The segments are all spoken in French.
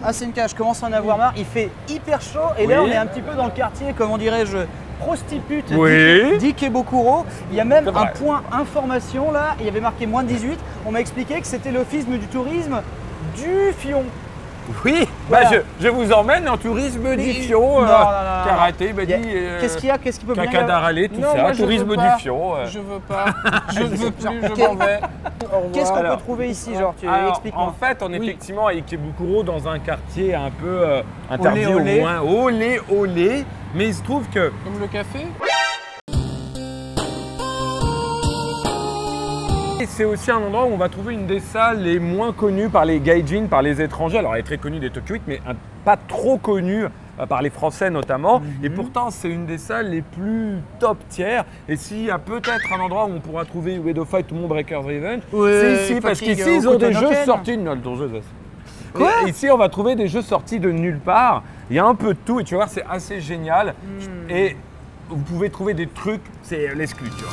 Asenka, je commence à en avoir marre, il fait hyper chaud et là on est un petit peu dans le quartier, comment dirais-je, prostitute d'Ikebukuro. Il y a même un point information là, il y avait marqué moins de 18. On m'a expliqué que c'était l'office du tourisme du Fion. Oui, voilà. Bah je vous emmène en tourisme du Fion, karaté, qu'est-ce qu'il y a, qu'est-ce qu'il peut bien y avoir? Cacadaralé, tout ça, tourisme du Fion. Je veux pas, je ne veux plus, je m'en vais. Qu'est-ce qu'on peut trouver ici, genre, explique-moi. En fait, on est effectivement à Ikebukuro dans un quartier un peu interdit au moins, olé, mais il se trouve que… Comme le café. C'est aussi un endroit où on va trouver une des salles les moins connues par les gaijin, par les étrangers. Alors elle est très connue des Tokyo-8, mais pas trop connue par les Français notamment. Et pourtant, c'est une des salles les plus top tiers. Et s'il y a peut-être un endroit où on pourra trouver Uedo Fight ou Breaker's Revenge, c'est ici, parce qu'ici, ils ont des jeux sortis de Quoi ? Ici, on va trouver des jeux sortis de nulle part. Il y a un peu de tout et tu vas voir, c'est assez génial. Et vous pouvez trouver des trucs, c'est l'exclu, tu vois.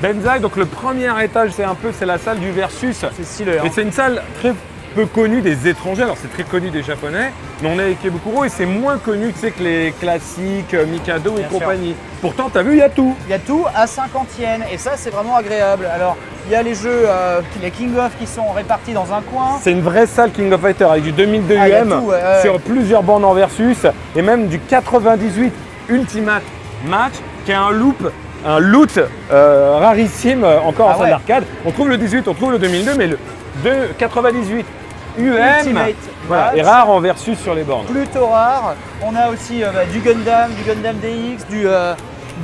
Benzai, donc le premier étage, c'est la salle du Versus. C'est stylé. Et c'est une salle très peu connue des étrangers. Alors c'est très connu des Japonais, mais on est à Ikebukuro et c'est moins connu que les classiques Mikado et compagnie. Pourtant, tu as vu, il y a tout. Il y a tout à 50e et ça, c'est vraiment agréable. Alors, il y a les jeux, les King of qui sont répartis dans un coin. C'est une vraie salle King of Fighter avec du 2002 UM sur plusieurs bornes en Versus et même du 98 Ultimate Match qui est un loot rarissime encore en salle d'arcade. On trouve le 18, on trouve le 2002, mais le 98 UM est rare en Versus sur les bornes. Plutôt rare. On a aussi du Gundam DX,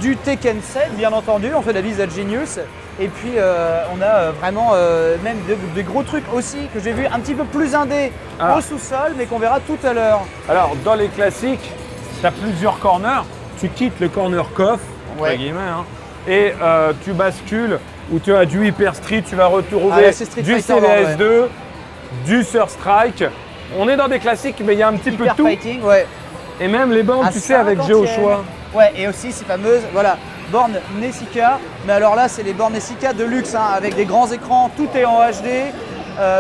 du Tekken 7 bien entendu, on fait la bise à Genius. Et puis on a vraiment même des gros trucs aussi que j'ai vu un petit peu plus indé au sous-sol, mais qu'on verra tout à l'heure. Alors dans les classiques, tu as plusieurs corners. Tu quittes le corner coffre, entre guillemets, hein, et tu bascules où tu as du Hyper Street, tu vas retrouver du CVS2, du Sur Strike. On est dans des classiques, mais il y a un petit peu de tout. Fighting, et même les bornes, tu sais, avec jeu au choix. Ouais, et aussi ces fameuses, bornes Nessica. Mais alors là, c'est les bornes Nessica de luxe, hein, avec des grands écrans, tout est en HD.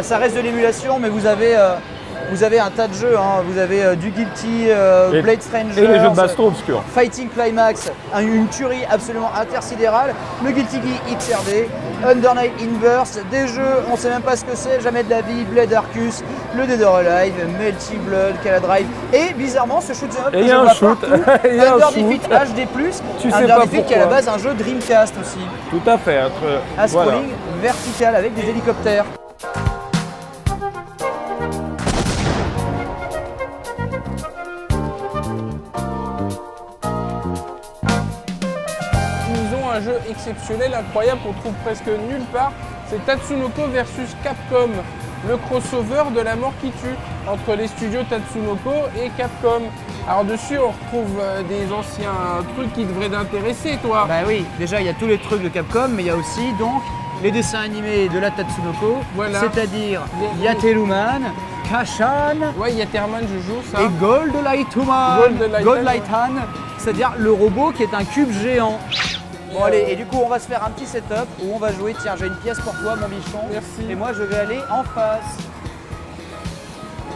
Ça reste de l'émulation, mais vous avez un tas de jeux, hein. Vous avez du Guilty, Blade Strangers, et les jeux de baston obscurs. Fighting Climax, une tuerie absolument intersidérale, le Guilty Gear XRD, Under Night Inverse, des jeux, on sait même pas ce que c'est, Jamais de la vie, Blade Arcus, le Dead or Alive, Melty Blood, Caladrive, et bizarrement ce shoot'em up que je vois partout, Under Defeat HD+, Under Defeat qui est à la base un jeu Dreamcast aussi. Tout à fait. Un scrolling vertical avec des hélicoptères. Un jeu exceptionnel, incroyable, qu'on trouve presque nulle part. C'est Tatsunoko versus Capcom, le crossover de la mort qui tue entre les studios Tatsunoko et Capcom. Alors dessus, on retrouve des anciens trucs qui devraient t'intéresser, toi. Bah oui, déjà il y a tous les trucs de Capcom, mais il y a aussi donc les dessins animés de la Tatsunoko, c'est-à-dire Yateruman, Kashan, Yateruman, je joue ça. Et Gold Lightan, c'est-à-dire le robot qui est un cube géant. Bon allez, et du coup on va se faire un petit setup où on va jouer, tiens j'ai une pièce pour toi mon bichon. Merci. Et moi je vais aller en face.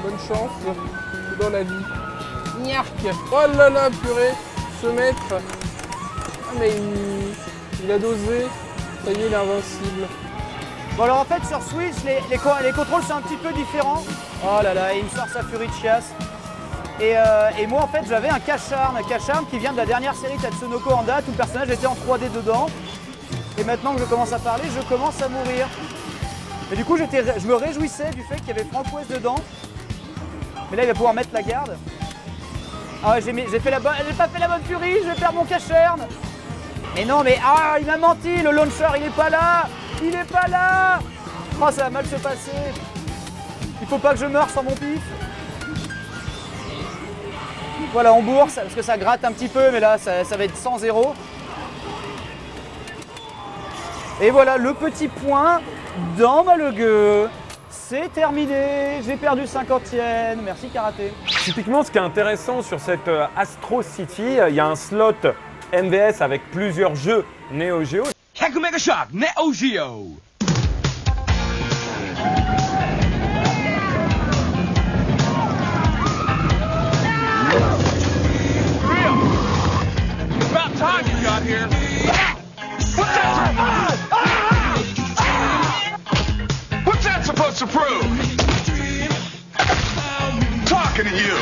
Bonne chance dans la vie. Niark. Oh là là purée, ce maître. Ah mais il a dosé. Ça y est, il est invincible. Bon alors en fait sur Switch, les contrôles sont un petit peu différents. Oh là là, il me sort sa furie de chiasse. Et moi en fait j'avais un cache-arme qui vient de la dernière série Tatsunoko en date où le personnage était en 3D dedans. Et maintenant que je commence à parler, je commence à mourir. Et du coup je me réjouissais du fait qu'il y avait Frank West dedans. Mais là il va pouvoir mettre la garde. Ah ouais, j'ai pas fait la bonne furie, je vais perdre mon cache-arme. Mais non mais ah il m'a menti, le launcher il est pas là. Il est pas là. Oh ça va mal se passer. Il faut pas que je meure sans mon pif. Voilà, on bourse parce que ça gratte un petit peu, mais là ça va être 100-0. Et voilà le petit point dans ma legueux. C'est terminé, j'ai perdu 50e. Merci Karaté. Typiquement, ce qui est intéressant sur cette Astro City, il y a un slot MVS avec plusieurs jeux Neo Geo. Haku Mega Shock Neo Geo. About time you got here. What's that supposed to prove? Talking to you.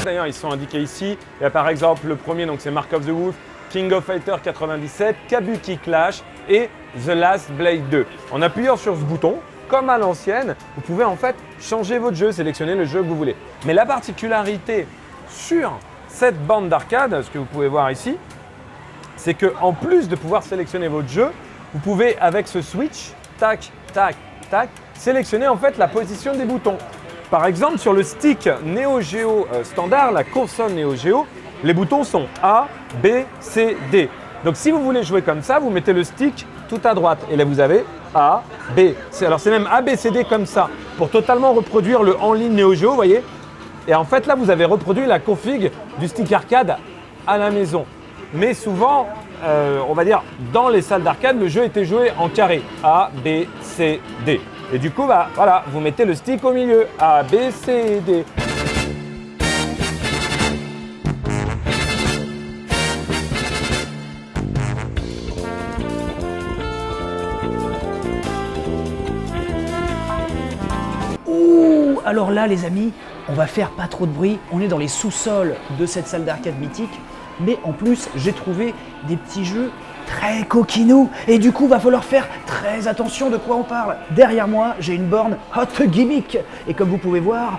D'ailleurs, ils sont indiqués ici. Il y a par exemple le premier, donc c'est Mark of the Wolf, King of Fighter 97, Kabuki Clash et The Last Blade 2. En appuyant sur ce bouton, comme à l'ancienne, vous pouvez en fait changer votre jeu, sélectionner le jeu que vous voulez. Mais la particularité sur cette bande d'arcade, ce que vous pouvez voir ici, c'est qu'en plus de pouvoir sélectionner votre jeu, vous pouvez avec ce switch, tac, tac, tac, sélectionner en fait la position des boutons. Par exemple, sur le stick Neo Geo standard, la console Neo Geo, les boutons sont A, B, C, D. Donc si vous voulez jouer comme ça, vous mettez le stick tout à droite. Et là, vous avez A, B, C. Alors c'est même A, B, C, D comme ça, pour totalement reproduire le en ligne Neo Geo, vous voyez. Et en fait, là, vous avez reproduit la config du stick arcade à la maison. Mais souvent, on va dire, dans les salles d'arcade, le jeu était joué en carré. A, B, C, D. Et du coup, bah, voilà, vous mettez le stick au milieu. A, B, C, D. Ouh, alors là les amis, on va faire pas trop de bruit. On est dans les sous-sols de cette salle d'arcade mythique. Mais en plus, j'ai trouvé des petits jeux très coquinous. Et du coup, va falloir faire très attention de quoi on parle. Derrière moi, j'ai une borne Hot Gimmick. Et comme vous pouvez voir,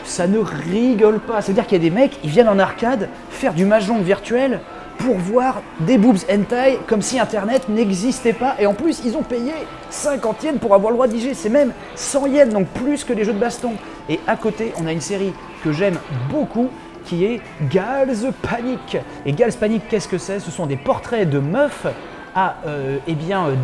ça ne rigole pas. C'est-à-dire qu'il y a des mecs, ils viennent en arcade faire du mahjong virtuel pour voir des boobs hentai comme si Internet n'existait pas. Et en plus, ils ont payé 50 yens pour avoir le droit d'y jouer. C'est même 100 yens, donc plus que les jeux de baston. Et à côté, on a une série que j'aime beaucoup, qui est Girls Panic. Et Girls Panic, qu'est-ce que c'est? Ce sont des portraits de meufs à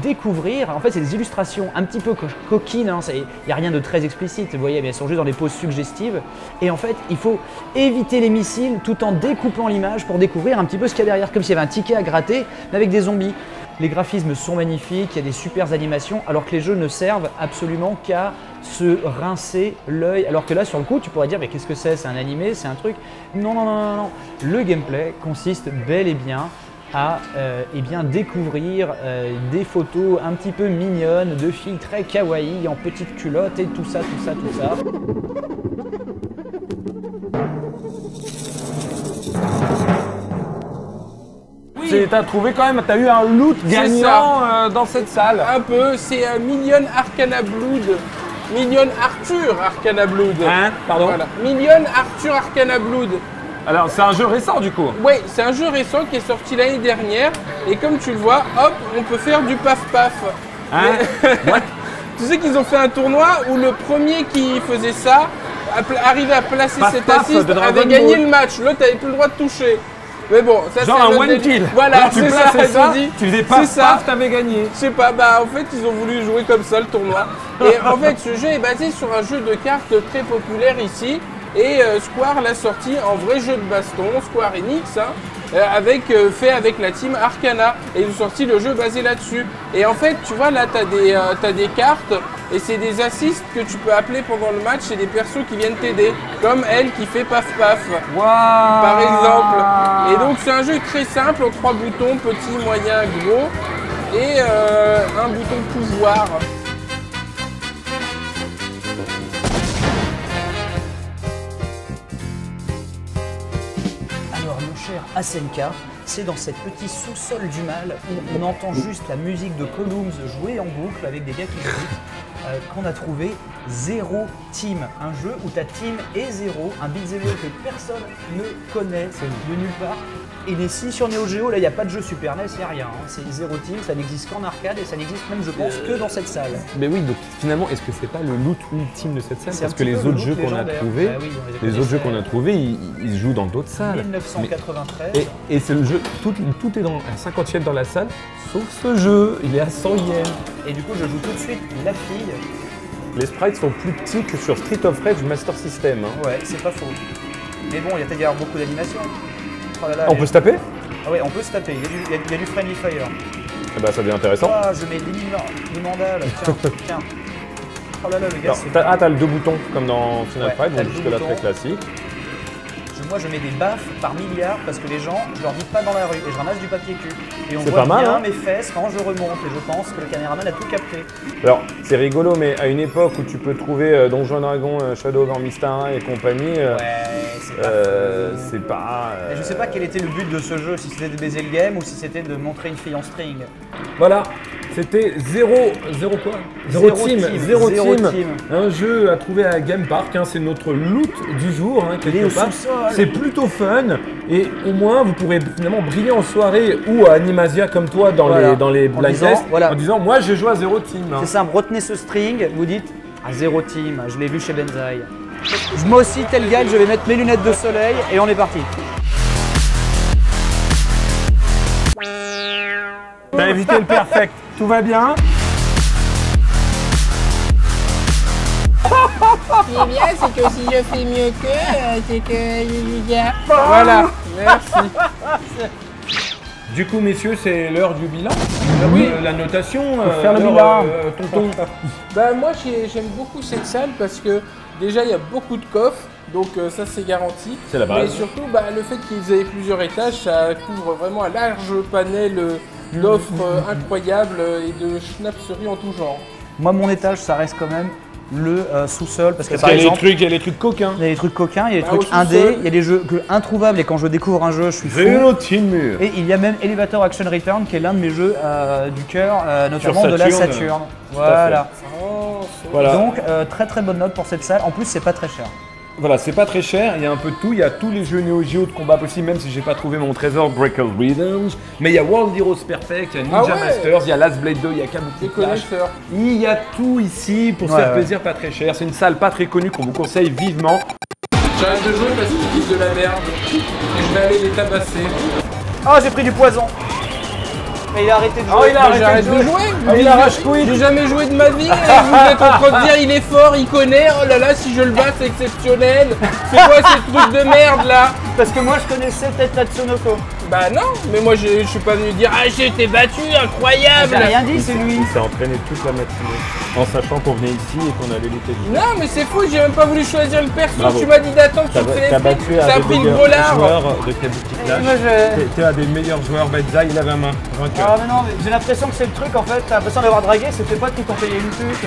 découvrir. En fait, c'est des illustrations un petit peu coquines, hein. Il n'y a rien de très explicite, vous voyez, mais elles sont juste dans des poses suggestives. Et en fait, il faut éviter les missiles tout en découpant l'image pour découvrir un petit peu ce qu'il y a derrière, comme s'il y avait un ticket à gratter, mais avec des zombies. Les graphismes sont magnifiques, il y a des super animations, alors que les jeux ne servent absolument qu'à se rincer l'œil. Alors que là, sur le coup, tu pourrais dire, mais qu'est-ce que c'est? C'est un animé? C'est un truc? Non, non, non, non, non. Le gameplay consiste bel et bien à découvrir des photos un petit peu mignonnes de filles très kawaii en petites culottes et tout ça, tout ça, tout ça. T'as trouvé quand même, t'as eu un loot gagnant dans cette salle. Un peu, c'est Million Arcana Blood. Million Arthur Arcana Blood. Hein? Pardon? Voilà. Million Arthur Arcana Blood. Alors c'est un jeu récent du coup. Oui, c'est un jeu récent qui est sorti l'année dernière. Et comme tu le vois, hop, on peut faire du paf-paf. Hein? What? Tu sais qu'ils ont fait un tournoi où le premier qui faisait ça, arrivait à placer Paf, cet paf, assist, de Dragon avait gagné Ball. le match. L'autre n'avait plus le droit de toucher. Mais bon, ça genre c'est un one kill. Voilà, alors, tu c'est ça, plaçais ça, dit. tu faisais paf paf, t'avais gagné. Je sais pas, bah en fait ils ont voulu jouer comme ça le tournoi. Et en fait ce jeu est basé sur un jeu de cartes très populaire ici. Et Square l'a sorti en vrai jeu de baston, Square Enix, hein, fait avec la team Arcana. Et ils ont sorti le jeu basé là-dessus. Et en fait, tu vois là, t'as des cartes et c'est des assists que tu peux appeler pendant le match. C'est des persos qui viennent t'aider, comme elle qui fait paf paf, wow. par exemple. Et donc c'est un jeu très simple, en 3 boutons, petit, moyen, gros. et un bouton de pouvoir. Alors mon cher Asenka, c'est dans cette petite sous-sol du mal où on entend juste la musique de Columns jouer en boucle avec des gars qui jouent qu'on a trouvé Zero Team, un jeu où ta team est zéro, un beat'em up que personne ne connaît de nulle part. Et les 6 sur Neo Geo, là il n'y a pas de jeu Super NES, il n'y a rien. Hein. C'est Zero Team, ça n'existe qu'en arcade et ça n'existe même je pense que dans cette salle. Mais oui, donc finalement, est-ce que c'est pas le loot ultime de cette salle? C'est Parce un que petit les peu le autres loot jeux qu'on a légendaire. trouvés, Bah oui, on les connaissait. qu'on a trouvés, ils se jouent dans d'autres salles. 1993. Et c'est le jeu, tout est dans à 50 yens dans la salle, sauf ce jeu, il est à 100 yens. Et du coup je joue tout de suite la fille. Les sprites sont plus petits que sur Street of Rage Master System. Hein. Ouais, c'est pas faux. Mais bon, il y a peut-être y avoir beaucoup d'animations. Oh là là, On peut se taper? Ah ouais, on peut se taper, il y a du friendly fire. Eh ben, ça devient intéressant. Ah, je mets des mandales, tiens, tiens. Oh là là, le gars, Alors, c'est... t'as le 2 boutons comme dans Final Ouais, Fight, t'as donc le jusque là 2 très boutons. classique. Moi, je mets des baffes par milliard parce que les gens, je leur dis pas dans la rue et je ramasse du papier cul. Et on C'est voit pas mal, bien hein. mes fesses quand je remonte et je pense que le caméraman a tout capté. Alors, c'est rigolo, mais à une époque où tu peux trouver Donjons & Dragons, Shadow of Mystara et compagnie, Ouais, c'est pas fou. c'est pas... Et je sais pas quel était le but de ce jeu, si c'était de baiser le game ou si c'était de montrer une fille en string. Voilà, c'était zéro quoi? Zéro Team, team, Zéro zéro Team. team. Un jeu à trouver à Game Park, hein, c'est notre loot du jour, hein, quelque Il est au part. sous-sol. C'est plutôt fun et au moins vous pourrez finalement briller en soirée ou à Animasia comme toi dans Voilà. les En blind disant, tests voilà. en disant moi j'ai joué à Zéro Team. Hein. C'est simple, retenez ce string, vous dites ah, Zéro Team, je l'ai vu chez Benzaï. Moi aussi, tel gars, je vais mettre mes lunettes de soleil et on est parti. T'as évité le perfect, tout va bien? Ce qui est bien, c'est que si je fais mieux que, c'est que les gars. Voilà, merci. Du coup messieurs c'est l'heure du bilan. Oui. La notation, faire le l'heure, bilan. tonton. Bah moi j'aime beaucoup cette salle parce que déjà il y a beaucoup de coffres, donc ça c'est garanti. C'est la base. Mais surtout bah, le fait qu'ils aient plusieurs étages, ça couvre vraiment un large panel d'offres incroyables et de schnapseries en tout genre. Moi, mon étage, ça reste quand même le sous-sol parce que Parce par qu'il y a exemple, il y a les trucs coquins. il y a des trucs coquins, il y a des Bah, au trucs indés, sous-sol. il y a des jeux introuvables et quand je découvre un jeu, je suis fou. Zéro Team mur. Et il y a même Elevator Action Return qui est l'un de mes jeux du cœur, notamment Sur de la Saturn. Saturn. Tout à fait. Voilà. Oh, Voilà. Donc très très bonne note pour cette salle. En plus, c'est pas très cher. Voilà, c'est pas très cher, il y a un peu de tout, il y a tous les jeux Neo Geo de combat possible, même si j'ai pas trouvé mon trésor Breaker Rhythms. Mais il y a World Heroes Perfect, il y a Ninja Ah ouais. Masters, il y a Last Blade 2, il y a Kabuki des Clash. connaisseurs. Il y a tout ici pour se Ouais, faire ouais. plaisir, pas très cher. C'est une salle pas très connue qu'on vous conseille vivement. J'arrête de jouer parce qu'ils disent de la merde et je vais aller les tabasser. Oh, j'ai pris du poison. Mais il a arrêté de jouer. Oh, il a arrêté J'arrête de de jouer. jouer. Ah, il arrache quid. J'ai jamais joué de ma vie et vous êtes en train de dire il est fort, il connaît. Oh là là, si je le bats c'est exceptionnel. C'est quoi ces trucs de merde là? Parce que moi, je connaissais peut-être Tatsunoko. Bah non, mais moi je suis pas venu dire ah j'ai été battu, incroyable. J'ai rien dit, c'est lui. Il s'est entraîné toute la matinée en sachant qu'on venait ici et qu'on allait lutter. Non mais c'est fou, j'ai même pas voulu choisir le perso. Bravo. Tu m'as dit d'attendre sur le T'as téléphone. battu Ça a un des pris une meilleurs volard. joueurs de Kabuki Clash. moi, je- T'es un des meilleurs joueurs, Benza, il avait un main. Vainqueur. Ah mais non, mais j'ai l'impression que c'est le truc en fait, t'as l'impression d'avoir dragué, c'est tes potes qui t'ont payé une pute.